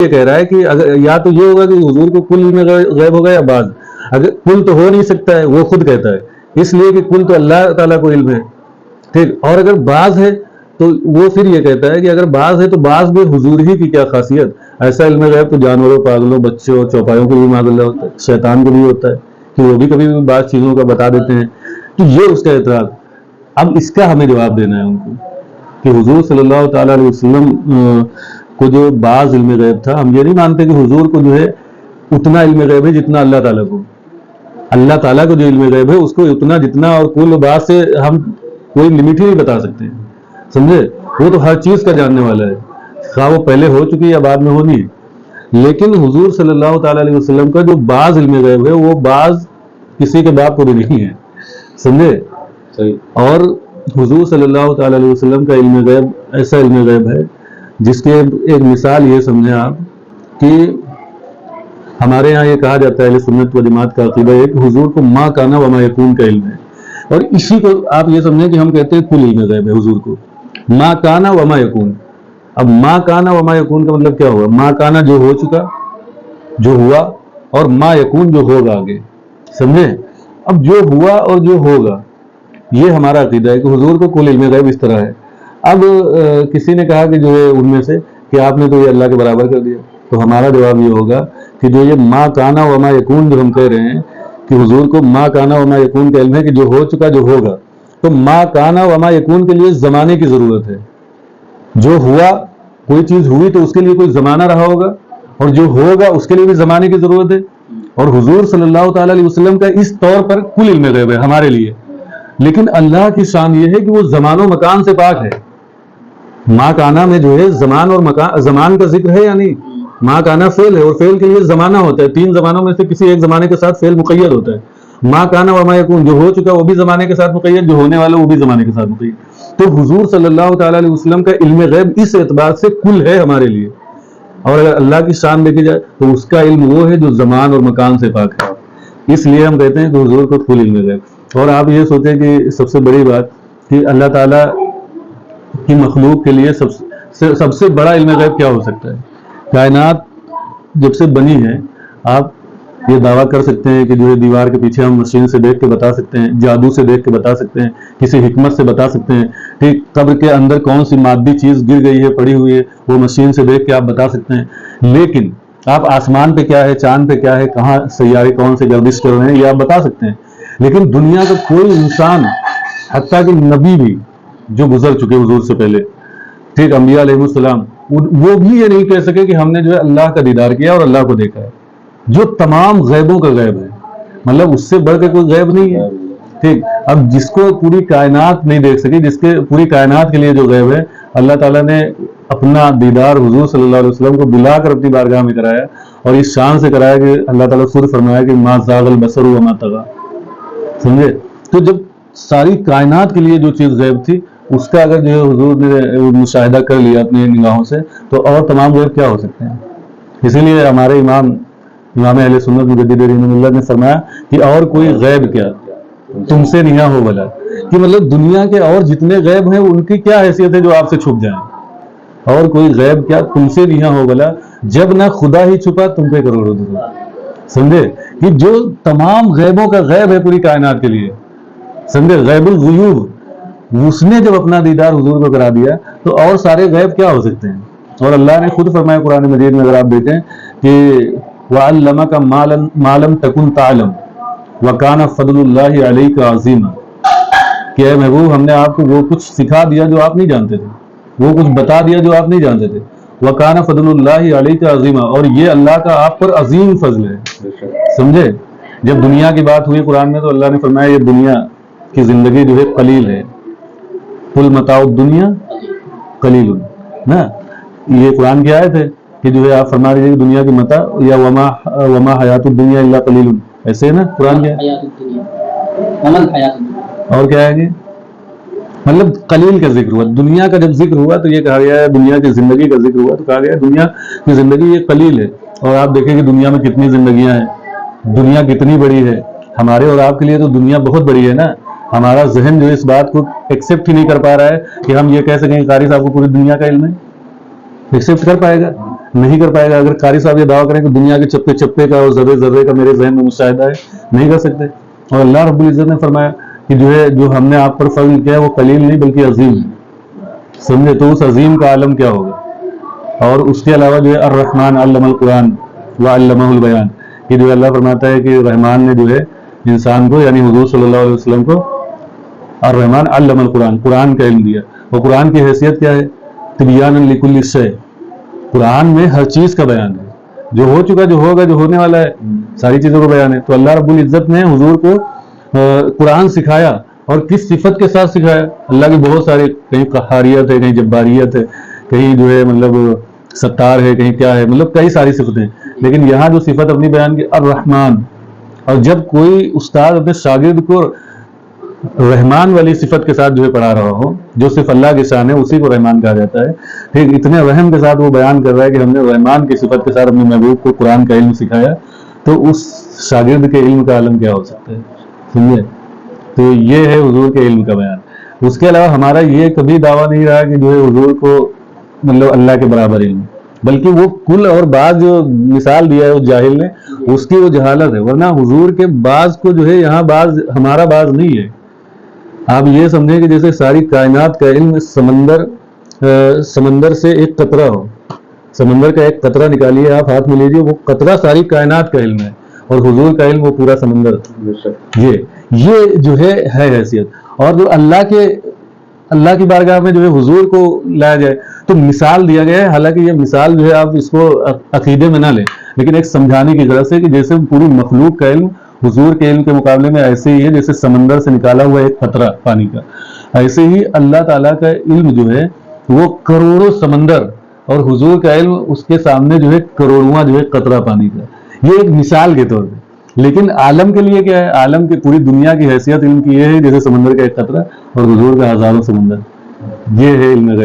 یہ کہہ رہا ہے کہ اگر یا تو یہ ہوگا کہ حضور کو کل علم غیب ہوگا یا بعض. اگر کل تو ہو نہیں سکتا ہے، وہ خود کہتا ہے، اس لیے کہ کل تو اللہ تعالیٰ کو علم ہے، ٹھیک. اور اگر بعض ہے تو وہ پھر یہ کہتا ہے کہ اگر بعض ہے تو بعض میں حضور ہی کی کیا خاصیت. ایسا علم غیب تو جانوروں، پاگلوں، بچوں اور چوپایوں کو بھی معاذ اللہ ہوتا ہے، شیطان کو بھی ہوتا ہے کہ وہ بھی کبھی بعض چیزوں کا بتا دیتے ہیں. تو یہ اس کا اعتراض. اب اس کا ہمیں جواب دینا ہے ان کو کہ حضور صلی اللہ تعالیٰ علیہ وسلم کو جو بعض علم غیب تھا، ہم یہ نہیں مانتے کہ حضور کو جو ہے اتنا علم غیب ہے جتنا اللہ تعالیٰ کو. اللہ تعالیٰ کو جو علم غیب ہے اس کو اتنا جتنا، اور کل بعض سے ہم کوئی لمٹ ہی نہیں بتا سکتے، سمجھے. وہ تو ہر چیز کا جاننے والا ہے، خواہ وہ پہلے ہو چکی یا بعد میں ہونی ہے. لیکن حضور صلی اللہ تعالیٰ علیہ وسلم کا جو بعض علم غیب ہے وہ بعض کسی کے باپ کو بھی نہیں ہے، سمجھے. اور حضور صلی اللہ تعالیٰ علیہ وسلم کا علم غیب ایسا علم غیب ہے جس کے ایک مثال یہ سمجھیں آپ کہ ہمارے ہاں یہ کہا جاتا ہے، اہل سنت و جماعت کا عقیدہ ہے کہ حضور کو ما کانا وما یکون کا علم ہے. اور اسی کو آپ یہ سمجھیں کہ ہم کہتے ہیں کل علم غیب ہے حضور کو، ما کانا وما یکون. اب ما کانا وما یکون کا مطلب کیا ہوا؟ ما کانا جو ہو چکا، جو ہوا، اور ما یکون جو ہوگا آگے، سمجھے. اب جو ہوا اور جو ہوگا یہ ہمارا عقیدہ ہے کہ حضور کو کل علم غیب اس طرح ہے. اب کسی نے کہا کہ جو ہے ان میں سے کہ آپ نے تو یہ اللہ کے برابر کر دیا، تو ہمارا جواب یہ ہوگا کہ جو یہ ما کانا وما یکون جو ہم کہہ رہے ہیں کہ حضور کو ما کانا وما یکون کا علم ہے کہ جو ہو چکا جو ہوگا، تو ما کانا وما یکون کے لیے زمانے کی ضرورت ہے. جو ہوا، کوئی چیز ہوئی تو اس کے لیے کوئی زمانہ رہا ہوگا، اور جو ہوگا اس کے لیے بھی زمانے کی ضرورت ہے. اور حضور صلی اللہ تعالیٰ علیہ وسلم کا اس طور پر کل علم غیب ہے ہمارے لیے. لیکن اللہ کی شان یہ ہے کہ وہ زمان و مکان سے پاک ہے. ما کانا میں جو ہے زمان اور مکان، زمان کا ذکر ہے یا نہیں؟ ما کانا فعل ہے، اور فعل کے لیے زمانہ ہوتا ہے، 3 زمانوں میں سے کسی ایک زمانے کے ساتھ فعل مقید ہوتا ہے. ما کانا وما یکون جو ہو چکا وہ بھی زمانے کے ساتھ مقید، جو ہونے والا وہ بھی زمانے کے ساتھ مقید. تو حضور صلی اللہ تعالیٰ علیہ وسلم کا علم غیب اس اعتبار سے کل ہے ہمارے لیے. اور اگر اللہ کی شان دیکھی جائے تو اس کا علم وہ ہے جو زمان اور مکان سے پاک ہے. اس لیے ہم کہتے ہیں کہ حضور کو کل علم غیب. اور آپ یہ سوچیں کہ سب سے بڑی بات کہ اللہ تعالیٰ کی مخلوق کے لیے سب سے بڑا علم غیب کیا ہو سکتا ہے؟ کائنات جب سے بنی ہے، آپ یہ دعویٰ کر سکتے ہیں کہ جو ہے دیوار کے پیچھے ہم مشین سے دیکھ کے بتا سکتے ہیں، جادو سے دیکھ کے بتا سکتے ہیں، کسی حکمت سے بتا سکتے ہیں، ٹھیک. قبر کے اندر کون سی مادی چیز گر گئی ہے، پڑی ہوئی ہے، وہ مشین سے دیکھ کے آپ بتا سکتے ہیں. لیکن آپ آسمان پہ کیا ہے، چاند پہ کیا ہے، کہاں سیارے کون سے گردش کر رہے ہیں، یہ آپ بتا سکتے ہیں. لیکن دنیا کا کوئی انسان، حتیٰ کہ نبی بھی جو گزر چکے حضور سے پہلے، ٹھیک، انبیاء علیہ السلام، وہ بھی یہ نہیں کہہ سکے کہ ہم نے جو ہے اللہ کا دیدار کیا اور اللہ کو دیکھا ہے، جو تمام غیبوں کا غیب ہے. مطلب اس سے بڑھ کے کوئی غیب نہیں ہے، ٹھیک. اب جس کو پوری کائنات نہیں دیکھ سکی، جس کے پوری کائنات کے لیے جو غیب ہے، اللہ تعالیٰ نے اپنا دیدار حضور صلی اللہ علیہ وسلم کو بلا کر اپنی بارگاہ میں کرایا، اور اس شان سے کرایا کہ اللہ تعالیٰ خود فرمایا کہ ما زاغ البصر وما طغى، سمجھے. تو جب ساری کائنات کے لیے جو چیز غیب تھی اس کا اگر جو ہے حضور نے مشاہدہ کر لیا اپنی نگاہوں سے، تو اور تمام غیب کیا ہو سکتے ہیں. اسی لیے ہمارے امام اہل سنت مجدد رحمہ اللہ نے فرمایا کہ اور کوئی غیب کیا تم سے نہیں ہو بلا، کہ مطلب دنیا کے اور جتنے غیب ہیں ان کی کیا حیثیت ہے جو آپ سے چھپ جائیں. اور کوئی غیب کیا تم سے نہیں ہو بلا، جب نہ خدا ہی چھپا تم پہ کروڑوں درود. سمجھے کہ جو تمام غیبوں کا غیب ہے پوری کائنات کے لیے، سمجھے، غیب الغیوب، اس نے جب اپنا دیدار حضور کو کرا دیا تو اور سارے غیب کیا ہو سکتے ہیں. اور اللہ نے خود فرمایا قرآن مجید میں، اگر آپ دیکھیں کہ وَعَلَّمَكَ مَا لَمْ تَكُنْ تَعْلَمْ وَكَانَ فَضْلُ اللَّهِ عَلَيْكَ عَظِيمًا، کہ اے محبوب ہم نے آپ کو وہ کچھ سکھا دیا جو آپ نہیں جانتے تھے، وہ کچھ بتا دیا جو آپ نہیں جانتے تھے. وَكَانَ فَضْلُ اللَّهِ عَلَيْكَ عَظِيمًا، اور یہ اللہ کا آپ پر عظیم فضل ہے. سمجھے. جب دنیا کی بات ہوئی قرآن میں تو اللہ نے فرمایا یہ دنیا کی زندگی جو ہے قلیل ہے، قُلْ مَتَاعُ الدُّنْيَا قَلِيلٌ، نا یہ قرآن کی آیت ہے کہ جو ہے آپ فرما رہے ہیں کہ دنیا کی متاع یا وما حیات الدنیا الا قلیل، ایسے ہے نا قرآن کیا اور کیا ہے کہ مطلب قلیل کا ذکر ہوا. دنیا کا جب ذکر ہوا تو یہ کہا گیا ہے، دنیا کی زندگی کا ذکر ہوا تو کہا گیا ہے دنیا کی زندگی یہ قلیل ہے. اور آپ دیکھیں کہ دنیا میں کتنی زندگیاں ہیں، دنیا کتنی بڑی ہے. ہمارے اور آپ کے لیے تو دنیا بہت بڑی ہے نا. ہمارا ذہن جو اس بات کو ایکسیپٹ ہی نہیں کر پا رہا ہے کہ ہم یہ کہہ سکیں کہ قاری صاحب کو پوری دنیا کا علم ہے. ایکسیپٹ کر پائے گا؟ نہیں کر پائے گا. اگر قاری صاحب یہ دعویٰ کریں کہ دنیا کے چپے چپے کا اور ذرے ذرے کا میرے ذہن میں مشاہدہ ہے, نہیں کر سکتے. اور اللہ رب العزت نے فرمایا کہ جو ہم نے آپ پر فضل کیا ہے وہ قلیل نہیں بلکہ عظیم ہے. سمجھے؟ تو اس عظیم کا عالم کیا ہوگا. اور اس کے علاوہ جو ہے الرحمن علم القرآن وعلمہ البیان, کہ جو اللہ فرماتا ہے کہ رحمان نے جو ہے انسان کو یعنی حضور صلی اللہ علیہ وسلم کو الرحمن علم القرآن, قرآن کا علم دیا. اور قرآن کی حیثیت کیا ہے؟ تبیانا لکل شیء, قرآن میں ہر چیز کا بیان ہے, جو ہو چکا, جو ہوگا, جو ہونے والا ہے, ساری چیزوں کا بیان ہے. تو اللہ رب العزت نے حضور کو قرآن سکھایا, اور کس صفت کے ساتھ سکھایا؟ اللہ کی بہت ساری, کہیں قہاریت ہے, کہیں جباریت ہے, کہیں جو ہے مطلب ستار ہے, کہیں کیا ہے, مطلب کئی ساری صفتیں. لیکن یہاں جو صفت اپنی بیان کی الرحمن. اور جب کوئی استاد اپنے شاگرد کو رحمان والی صفت کے ساتھ جو ہے پڑھا رہا ہو, جو صرف اللہ کی شان ہے, اسی کو رحمان کہا جاتا ہے. ٹھیک, اتنے رحم کے ساتھ وہ بیان کر رہا ہے کہ ہم نے رحمان کی صفت کے ساتھ اپنے محبوب کو قرآن کا علم سکھایا, تو اس شاگرد کے علم کا عالم کیا ہو سکتا ہے. سمجھے؟ تو یہ ہے حضور کے علم کا بیان. اس کے علاوہ ہمارا یہ کبھی دعویٰ نہیں رہا کہ جو ہے حضور کو مطلب اللہ کے برابر علم, بلکہ وہ کل اور بعض جو مثال دیا ہے اس جاہل نے, اس کی وہ جہالت ہے. ورنہ حضور کے بعض کو جو ہے یہاں بعض ہمارا بعض نہیں ہے. آپ یہ سمجھیں کہ جیسے ساری کائنات کا علم سمندر سے ایک قطرہ ہو, سمندر کا ایک قطرہ نکالیے, آپ ہاتھ میں لیجیے, وہ قطرہ ساری کائنات کا علم ہے, اور حضور کا علم وہ پورا سمندر. یہ جو ہے حیثیت. اور جو اللہ کی بارگاہ میں جو ہے حضور کو لایا جائے تو مثال دیا گیا ہے. حالانکہ یہ مثال جو ہے آپ اس کو عقیدے میں نہ لیں, لیکن ایک سمجھانے کی غرض سے کہ جیسے پوری مخلوق کا علم حضور کے علم کے مقابلے میں ایسے ہی ہے جیسے سمندر سے نکالا ہوا ایک قطرہ پانی کا, ایسے ہی اللہ تعالیٰ کا علم جو ہے وہ کروڑوں سمندر, اور حضور کا علم اس کے سامنے جو ہے کروڑواں جو ہے قطرہ پانی کا. یہ ایک مثال کے طور پہ. لیکن عالم کے لیے کیا ہے؟ عالم کی پوری دنیا کی حیثیت علم کی یہ ہے جیسے سمندر کا ایک قطرہ اور حضور کا ہزاروں سمندر. یہ ہے علم غیب.